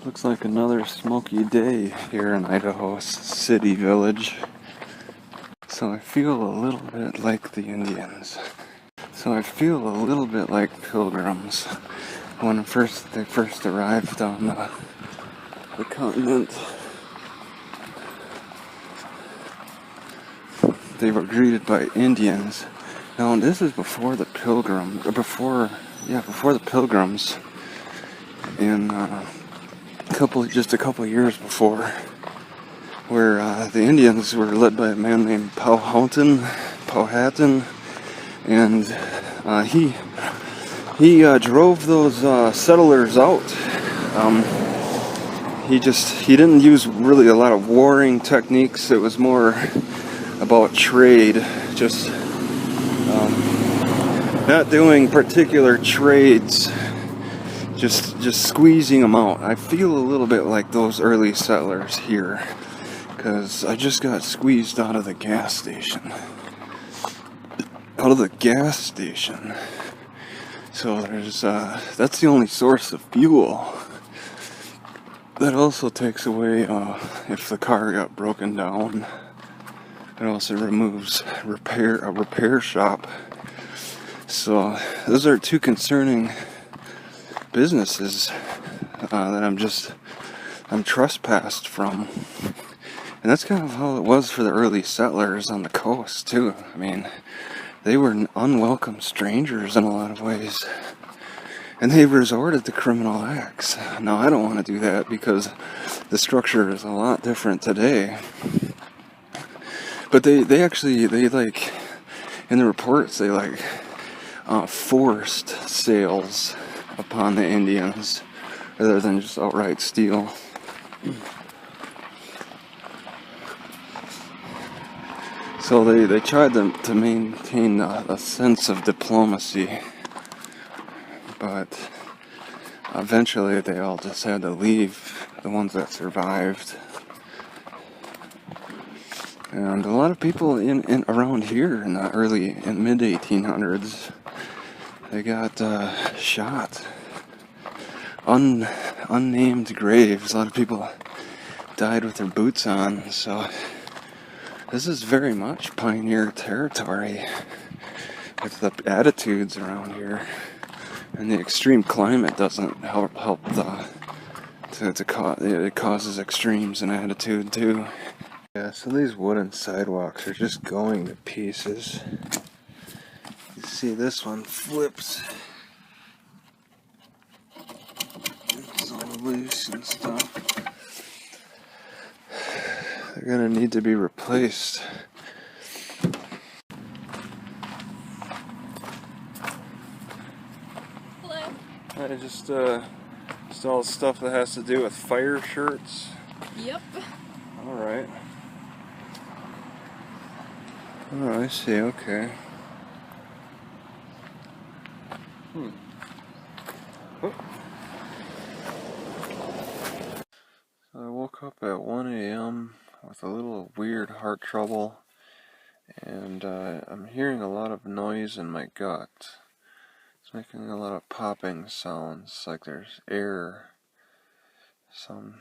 Looks like another smoky day here in Idaho City Village. So I feel a little bit like the Indians. So I feel a little bit like pilgrims when they first arrived on the continent. They were greeted by Indians. Now this is before the pilgrims, before the pilgrims, in just a couple years before, where the Indians were led by a man named Powhatan, and he drove those settlers out. He didn't use really a lot of warring techniques. It was more about trade, just not doing particular trades, just squeezing them out. I feel a little bit like those early settlers here, because I just got squeezed out of the gas station. So that's the only source of fuel. That also takes away if the car got broken down. It also removes a repair shop. So those are two concerning businesses that I'm trespassed from. And that's kind of how it was for the early settlers on the coast too. I mean, they were unwelcome strangers in a lot of ways. And they resorted to criminal acts. Now I don't want to do that because the structure is a lot different today. But they like, in the reports, they forced sales upon the Indians rather than just outright steal. So they tried to maintain a sense of diplomacy, but eventually they all just had to leave, the ones that survived. And a lot of people in around here in the mid 1800s, they got shot. Unnamed graves. A lot of people died with their boots on. So this is very much pioneer territory with the attitudes around here. And the extreme climate doesn't help it causes extremes in attitude too. Yeah, so these wooden sidewalks are just going to pieces. You see this one flips. It's all loose and stuff. They're gonna need to be replaced. Hello. I just all the stuff that has to do with fire shirts. Yep. Alright. Oh, I see, okay. Oh. So I woke up at 1 a.m. with a little weird heart trouble, and I'm hearing a lot of noise in my gut. It's making a lot of popping sounds, like there's air. So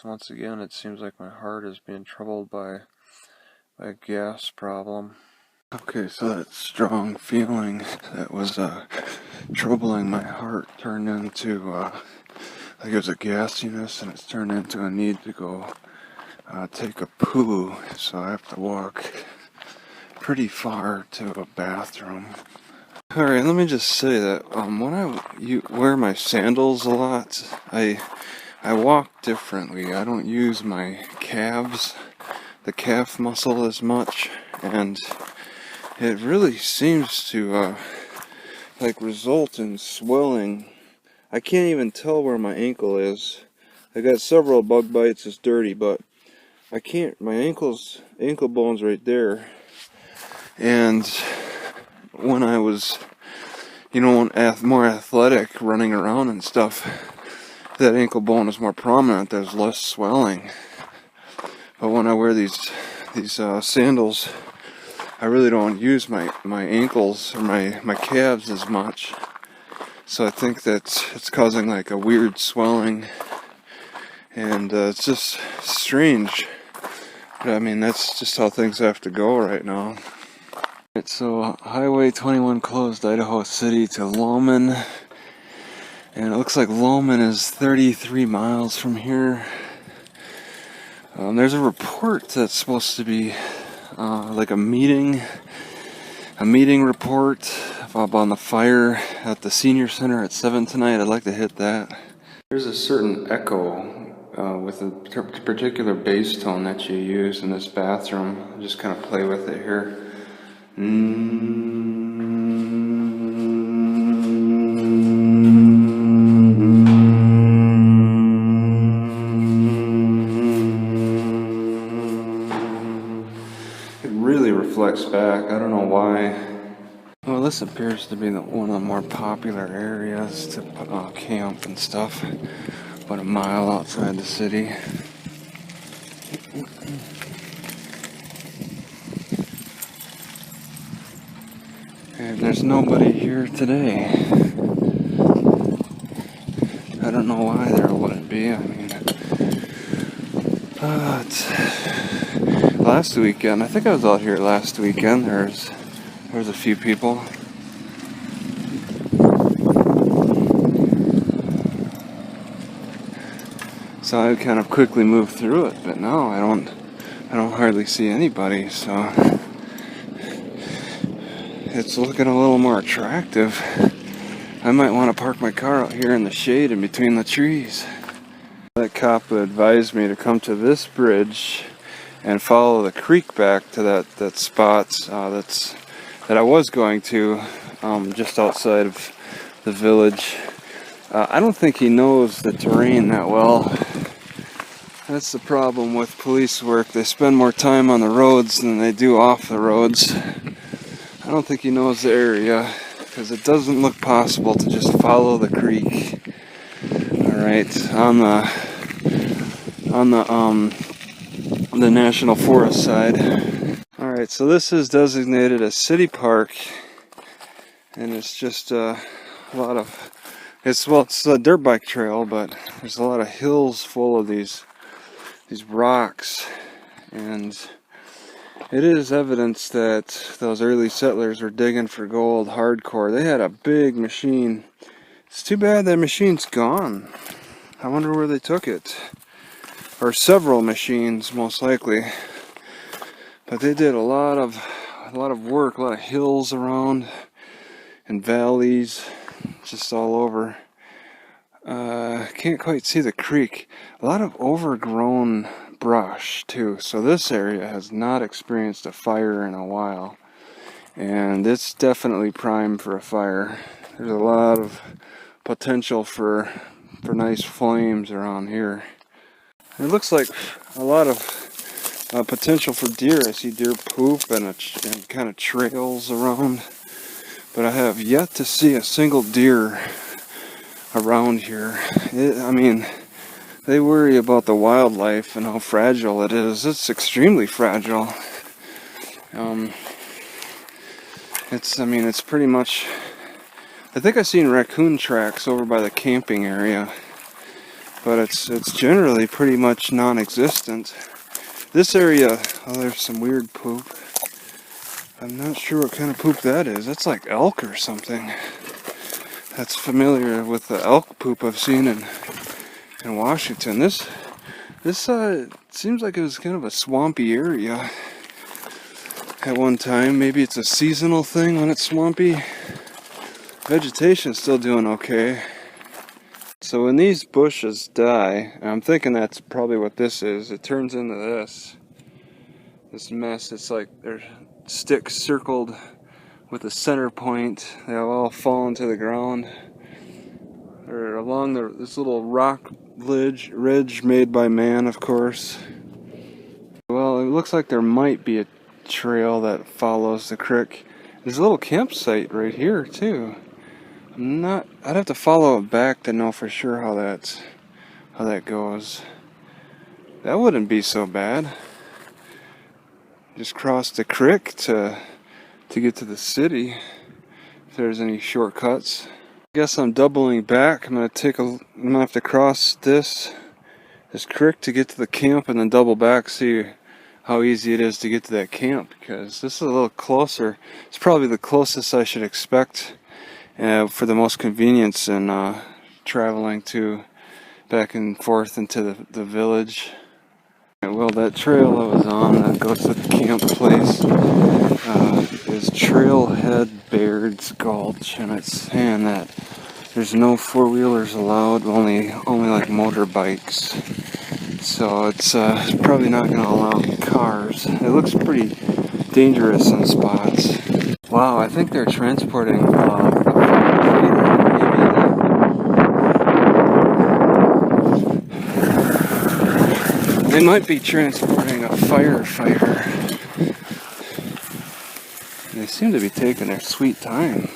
once again, it seems like my heart is being troubled by a gas problem. Okay, so that strong feeling that was troubling my heart turned into like it was a gassiness, and it's turned into a need to go take a poo. So I have to walk pretty far to a bathroom. Alright, let me just say that when I wear my sandals a lot, I walk differently. I don't use my calves, the calf muscle as much, and it really seems to result in swelling. I can't even tell where my ankle is. I got several bug bites. It's dirty, but I can't. My ankle bone's right there. And when I was, more athletic, running around and stuff, that ankle bone is more prominent. There's less swelling. But when I wear these sandals, I really don't use my ankles or my calves as much. So I think that it's causing like a weird swelling And it's just strange. But I mean, that's just how things have to go right now. Right, so Highway 21 closed Idaho City to Loman. And it looks like Loman is 33 miles from here. There's a report that's supposed to be like a meeting report on the fire at the senior center at 7 tonight. I'd like to hit that. There's a certain echo with a particular bass tone that you use in this bathroom. I'll just kind of play with it here. It really reflects back. I don't know why. Well, this appears to be one of the more popular areas to camp and stuff. About a mile outside the city. And there's nobody here today. I don't know why there wouldn't be. I mean, last weekend, I think I was out here last weekend. There was a few people. So I kind of quickly moved through it, but now I don't hardly see anybody. So it's looking a little more attractive. I might want to park my car out here in the shade in between the trees. That cop advised me to come to this bridge and follow the creek back to that spot that I was going to, just outside of the village. I don't think he knows the terrain that well. That's the problem with police work. They spend more time on the roads than they do off the roads. I don't think he knows the area, because it doesn't look possible to just follow the creek. Alright, on the National Forest side. Alright, so this is designated a city park, and it's just a lot of, it's a dirt bike trail, but there's a lot of hills full of these rocks, and it is evidence that those early settlers were digging for gold hardcore. They had a big machine. It's too bad that machine's gone. I wonder where they took it. Or several machines, most likely. But they did a lot of work, a lot of hills around and valleys, just all over. Can't quite see the creek. A lot of overgrown brush too. So this area has not experienced a fire in a while, and it's definitely primed for a fire. There's a lot of potential for nice flames around here. It looks like a lot of potential for deer. I see deer poop and kind of trails around, but I have yet to see a single deer around here. I mean, they worry about the wildlife and how fragile it is. It's extremely fragile. It's pretty much, I think I've seen raccoon tracks over by the camping area, but it's generally pretty much non-existent. This area, oh, there's some weird poop. I'm not sure what kind of poop that is. That's like elk or something. That's familiar with the elk poop I've seen in Washington. This seems like it was kind of a swampy area at one time. Maybe it's a seasonal thing when it's swampy. Vegetation's still doing okay. So when these bushes die, and I'm thinking that's probably what this is, it turns into this mess. It's like they're sticks circled with a center point. They all fall into the ground. Or along this little rock ridge made by man, of course. Well, it looks like there might be a trail that follows the creek. There's a little campsite right here too. I'd have to follow it back to know for sure how that goes. That wouldn't be so bad. Just cross the creek to get to the city, if there's any shortcuts. I guess I'm doubling back. I'm gonna have to cross this this creek to get to the camp and then double back, see how easy it is to get to that camp, because this is a little closer. It's probably the closest I should expect for the most convenience in traveling to back and forth into the village. Well, that trail I was on that goes to the camp place is Trailhead Baird's Gulch, and it's saying that there's no four-wheelers allowed, only like motorbikes. So it's probably not going to allow cars. It looks pretty dangerous in spots. Wow, I think they're transporting they might be transporting a firefighter. They seem to be taking their sweet time.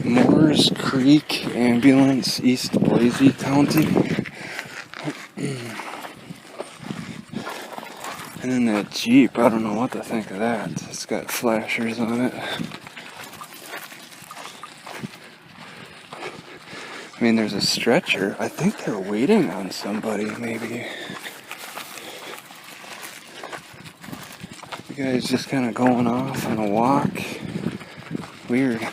Moores Creek Ambulance, East Boise County. And then that Jeep, I don't know what to think of that. It's got flashers on it. I mean, there's a stretcher. I think they're waiting on somebody, maybe. The guy's just kind of going off on a walk. Weird. I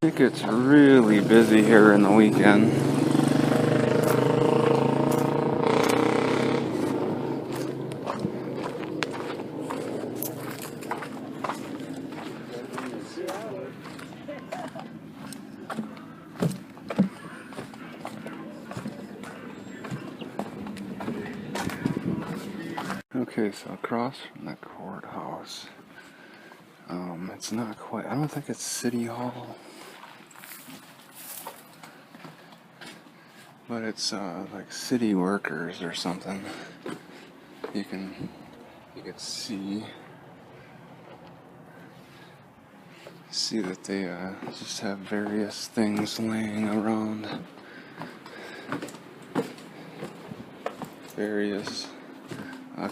think it's really busy here in the weekend. Okay, so across from the courthouse, it's not quite, I don't think it's City Hall, but it's like city workers or something. You can see that they just have various things laying around, various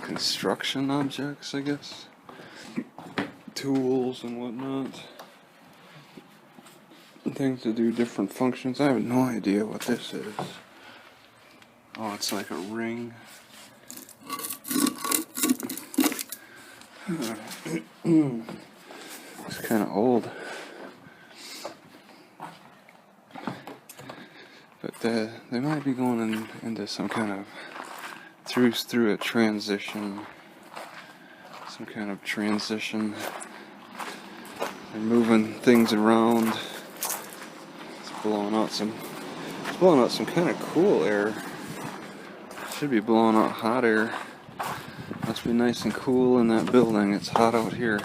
construction objects, I guess, tools and whatnot, things to do different functions. I have no idea what this is. Oh, it's like a ring. It's kind of old, but they might be going into some kind of through a transition, some kind of transition. They're moving things around. It's blowing out some kind of cool air. Should be blowing out hot air. Must be nice and cool in that building. It's hot out here.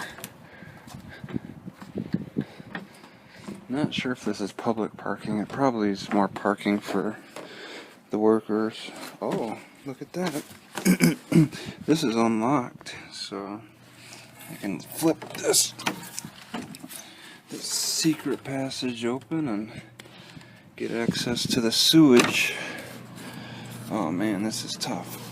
Not sure if this is public parking. It probably is more parking for the workers. Oh, look at that. This is unlocked, so I can flip this secret passage open and get access to the sewage. Oh man, this is tough.